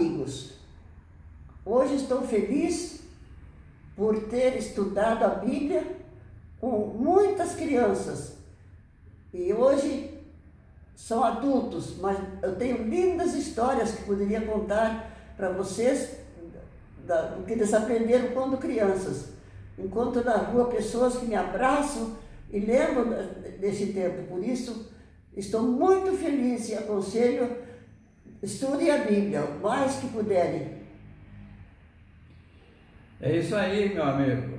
amigos, hoje estou feliz por ter estudado a Bíblia com muitas crianças. E hoje são adultos, mas eu tenho lindas histórias que poderia contar para vocês do que eles aprenderam quando crianças. Encontro na rua pessoas que me abraçam e lembram desse tempo. Por isso, estou muito feliz e aconselho, estudem a Bíblia o mais que puderem. É isso aí, meu amigo.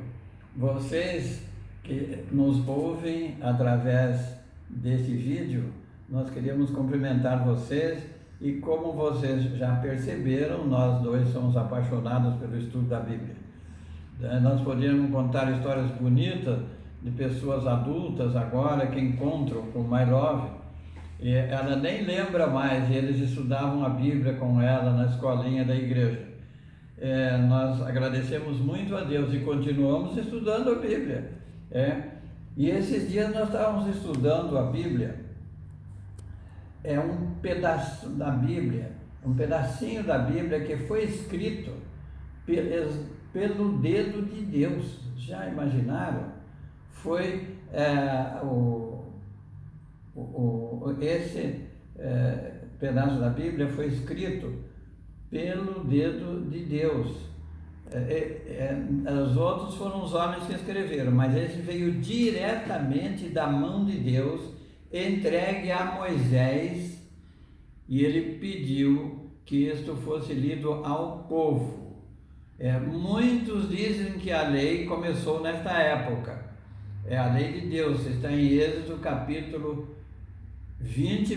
Vocês que nos ouvem através desse vídeo, nós queríamos cumprimentar vocês e, como vocês já perceberam, nós dois somos apaixonados pelo estudo da Bíblia. Nós podíamos contar histórias bonitas de pessoas adultas agora que encontram com My Love, e ela nem lembra mais, eles estudavam a Bíblia com ela na escolinha da igreja. Nós agradecemos muito a Deus e continuamos estudando a Bíblia. E esses dias nós estávamos estudando a Bíblia, um pedaço da Bíblia, um pedacinho da Bíblia que foi escrito pelo dedo de Deus. Já imaginaram? Foi esse pedaço da Bíblia foi escrito pelo dedo de Deus. Os outros foram os homens que escreveram, mas esse veio diretamente da mão de Deus, entregue a Moisés, e ele pediu que isto fosse lido ao povo. Muitos dizem que a lei começou nesta época. A lei de Deus está em Êxodo capítulo 20,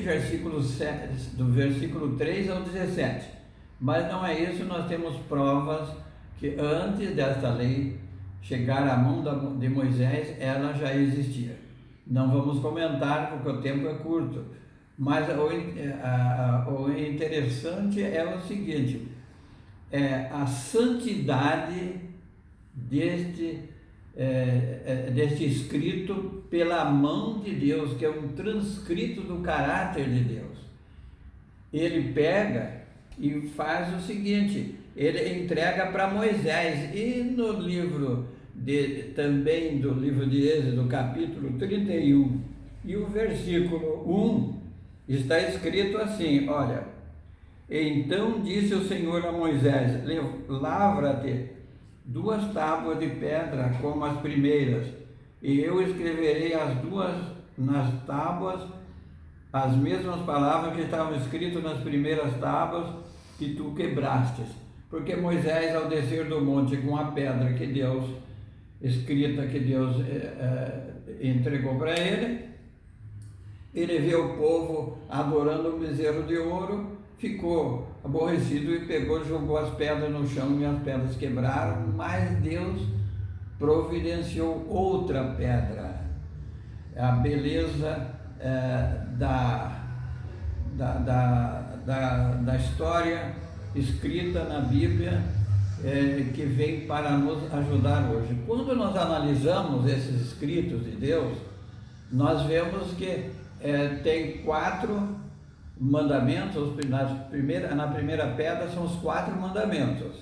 do versículo 3 ao 17. Mas não é isso, nós temos provas que antes desta lei chegar à mão de Moisés, ela já existia. Não vamos comentar porque o tempo é curto, mas o interessante é o seguinte, a santidade deste escrito pela mão de Deus, que é um transcrito do caráter de Deus. Ele pega e faz o seguinte, ele entrega para Moisés, e no livro também do livro de Êxodo, capítulo 31, e o versículo 1, está escrito assim, olha: então disse o Senhor a Moisés, lavra-te 2 tábuas de pedra como as primeiras, e eu escreverei as 2 nas tábuas, as mesmas palavras que estavam escritas nas primeiras tábuas que tu quebrastes. Porque Moisés, ao descer do monte com a pedra que Deus entregou para ele vê o povo adorando o bezerro de ouro, ficou aborrecido e pegou e jogou as pedras no chão, e as pedras quebraram, mas Deus providenciou outra pedra. A beleza da história escrita na Bíblia, que vem para nos ajudar hoje. Quando nós analisamos esses escritos de Deus, nós vemos que tem 4 mandamentos. Na primeira pedra são os 4 mandamentos,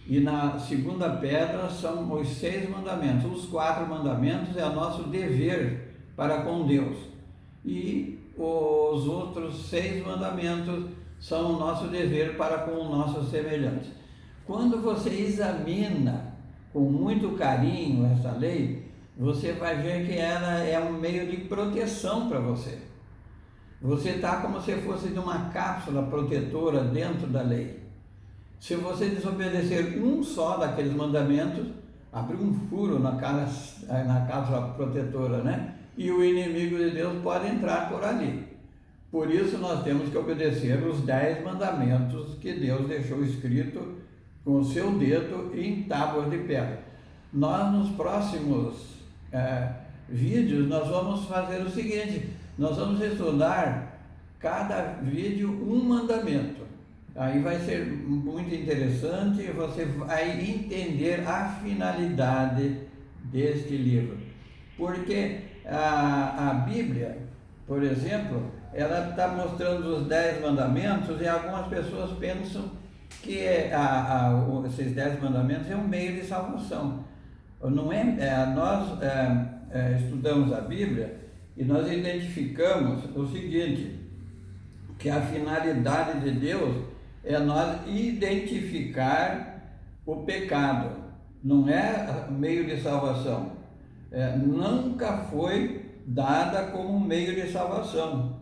e na segunda pedra são os 6 mandamentos. Os 4 mandamentos é o nosso dever para com Deus, e os outros 6 mandamentos são o nosso dever para com o nosso semelhante. Quando você examina com muito carinho essa lei, você vai ver que ela é um meio de proteção para você. Você está como se fosse de uma cápsula protetora dentro da lei. Se você desobedecer um só daqueles mandamentos, abre um furo na cápsula protetora, né? E o inimigo de Deus pode entrar por ali. Por isso nós temos que obedecer os 10 mandamentos que Deus deixou escrito com o seu dedo em tábuas de pedra. Nós, nos próximos vídeos, nós vamos fazer o seguinte: nós vamos estudar cada vídeo um mandamento. Aí vai ser muito interessante, você vai entender a finalidade deste livro. Porque a Bíblia, por exemplo, ela está mostrando os 10 mandamentos, e algumas pessoas pensam que esses 10 mandamentos é um meio de salvação. Não nós estudamos a Bíblia e nós identificamos o seguinte, que a finalidade de Deus é nós identificar o pecado, não é meio de salvação. Nunca foi dada como meio de salvação,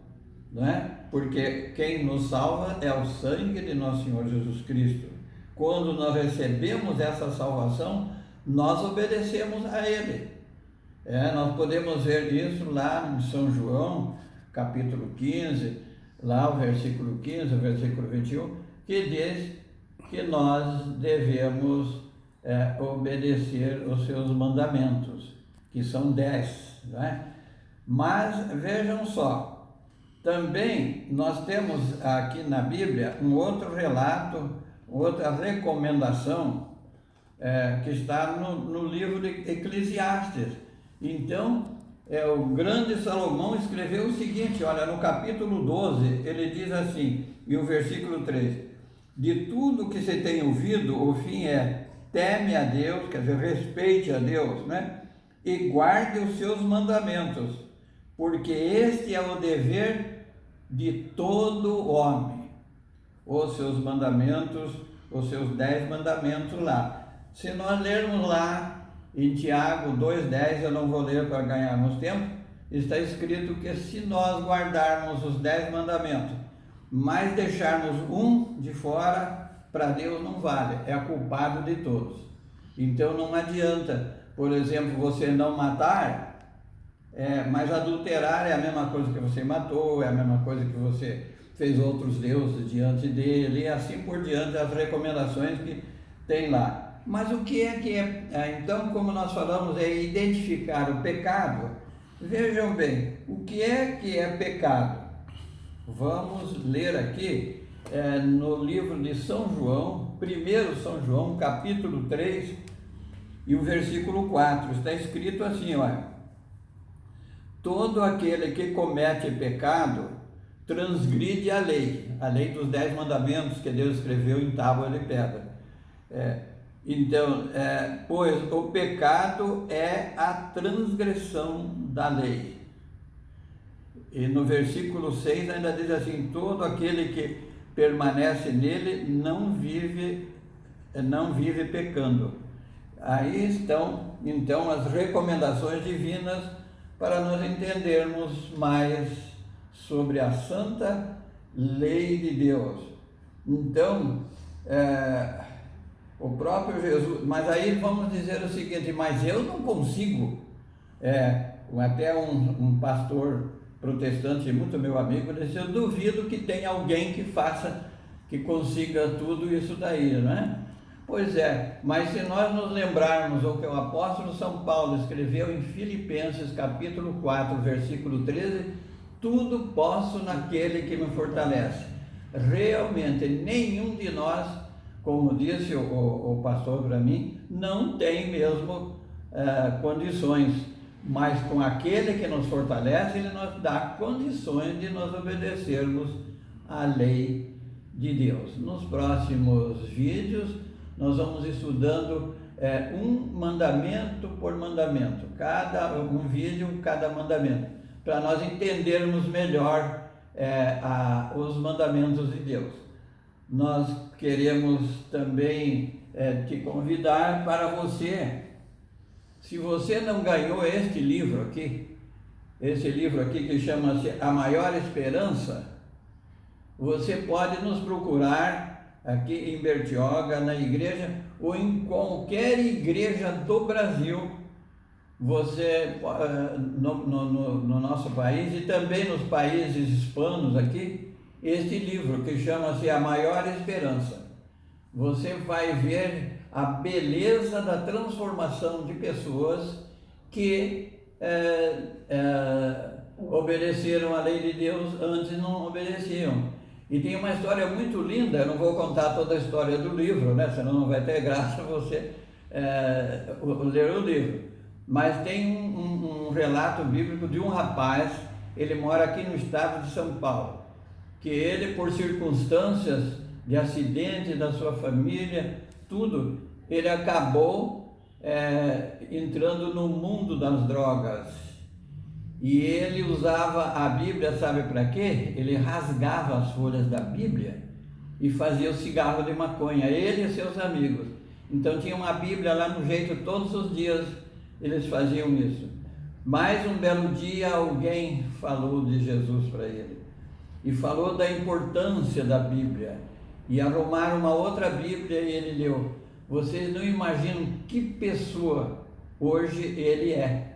não é? Porque quem nos salva é o sangue de nosso Senhor Jesus Cristo. Quando nós recebemos essa salvação, nós obedecemos a Ele. Nós podemos ver isso lá em São João, capítulo 15, lá o versículo 15, o versículo 21, que diz que nós devemos obedecer os seus mandamentos, que são 10, não é? Mas vejam só, também nós temos aqui na Bíblia um outro relato, outra recomendação, que está no livro de Eclesiastes. Então, o grande Salomão escreveu o seguinte, olha, no capítulo 12, ele diz assim, e o versículo 3, de tudo que se tem ouvido, o fim é, teme a Deus, quer dizer, respeite a Deus, né? E guarde os seus mandamentos, porque este é o dever de todo homem. Os seus mandamentos, os seus 10 mandamentos lá. Se nós lermos lá em Tiago 2,10, eu não vou ler para ganharmos tempo, está escrito que se nós guardarmos os 10 mandamentos, mas deixarmos um de fora, para Deus não vale, é culpado de todos. Então não adianta, por exemplo, você não matar, mas adulterar é a mesma coisa que você matou, é a mesma coisa que você fez outros deuses diante dele, e assim por diante, as recomendações que tem lá. Mas o que é, então, como nós falamos, é identificar o pecado. Vejam bem, o que é pecado? Vamos ler aqui no livro de São João, 1 São João, capítulo 3, e o versículo 4, está escrito assim, olha, todo aquele que comete pecado transgride a lei dos 10 mandamentos que Deus escreveu em tábua de pedra. Então, pois o pecado é a transgressão da lei. E no versículo 6 ainda diz assim, todo aquele que permanece nele não vive pecando. Aí estão, então, as recomendações divinas para nós entendermos mais sobre a santa lei de Deus. Então, o próprio Jesus, mas aí vamos dizer o seguinte, mas eu não consigo, até um pastor protestante, muito meu amigo, disse, eu duvido que tenha alguém que consiga tudo isso daí, não é? Pois mas se nós nos lembrarmos o que o apóstolo São Paulo escreveu em Filipenses capítulo 4, versículo 13, tudo posso naquele que me fortalece. Realmente nenhum de nós, como disse o pastor para mim, não tem mesmo condições, mas com aquele que nos fortalece, ele nos dá condições de nós obedecermos à lei de Deus. Nos próximos vídeos, nós vamos estudando um mandamento por mandamento, um vídeo, cada mandamento, para nós entendermos melhor os mandamentos de Deus. Nós queremos também te convidar para você, se você não ganhou esse livro aqui que chama-se A Maior Esperança, você pode nos procurar aqui em Bertioga, na igreja, ou em qualquer igreja do Brasil, você, no nosso país e também nos países hispanos aqui, este livro que chama-se A Maior Esperança. Você vai ver a beleza da transformação de pessoas que obedeceram a lei de Deus, antes não obedeciam. E tem uma história muito linda, eu não vou contar toda a história do livro, né? Senão não vai ter graça você ler o livro. Mas tem um relato bíblico de um rapaz, ele mora aqui no estado de São Paulo, que ele, por circunstâncias de acidente da sua família, tudo, ele acabou entrando no mundo das drogas. E ele usava a Bíblia, sabe para quê? Ele rasgava as folhas da Bíblia e fazia o cigarro de maconha, ele e seus amigos. Então tinha uma Bíblia lá no jeito, todos os dias eles faziam isso. Mais um belo dia alguém falou de Jesus para ele e falou da importância da Bíblia, e arrumaram uma outra Bíblia e ele leu. Vocês não imaginam que pessoa hoje ele é.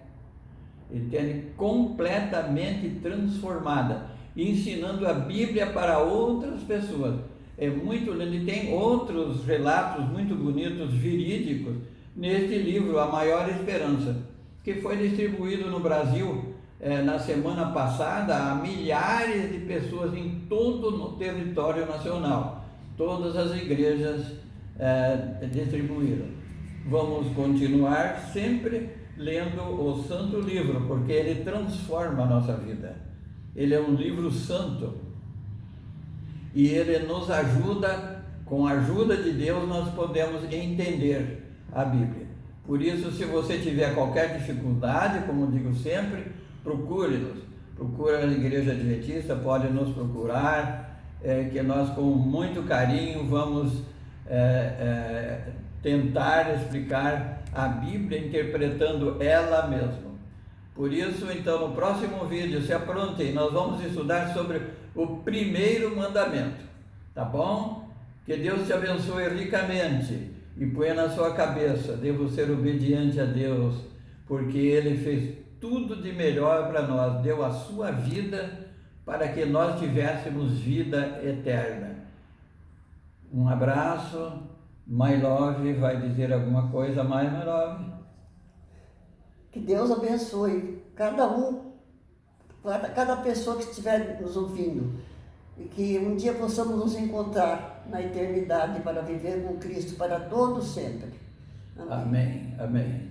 Ele tem completamente transformada, ensinando a Bíblia para outras pessoas. É muito lindo, e tem outros relatos muito bonitos, verídicos, neste livro, A Maior Esperança, que foi distribuído no Brasil na semana passada a milhares de pessoas em todo o território nacional. Todas as igrejas distribuíram. Vamos continuar sempre lendo o Santo Livro, porque ele transforma a nossa vida. Ele é um livro santo e ele nos ajuda, com a ajuda de Deus nós podemos entender a Bíblia. Por isso, se você tiver qualquer dificuldade, como digo sempre, procure-nos. Procure a Igreja Adventista, pode nos procurar, que nós com muito carinho vamos tentar explicar a Bíblia interpretando ela mesma. Por isso, então, no próximo vídeo, se aprontem, nós vamos estudar sobre o primeiro mandamento, tá bom? Que Deus te abençoe ricamente e ponha na sua cabeça: devo ser obediente a Deus, porque Ele fez tudo de melhor para nós, deu a sua vida para que nós tivéssemos vida eterna. Um abraço. My Love vai dizer alguma coisa mais, My Love? Que Deus abençoe cada pessoa que estiver nos ouvindo, e que um dia possamos nos encontrar na eternidade para viver com Cristo para todos sempre. Amém. Amém. Amém.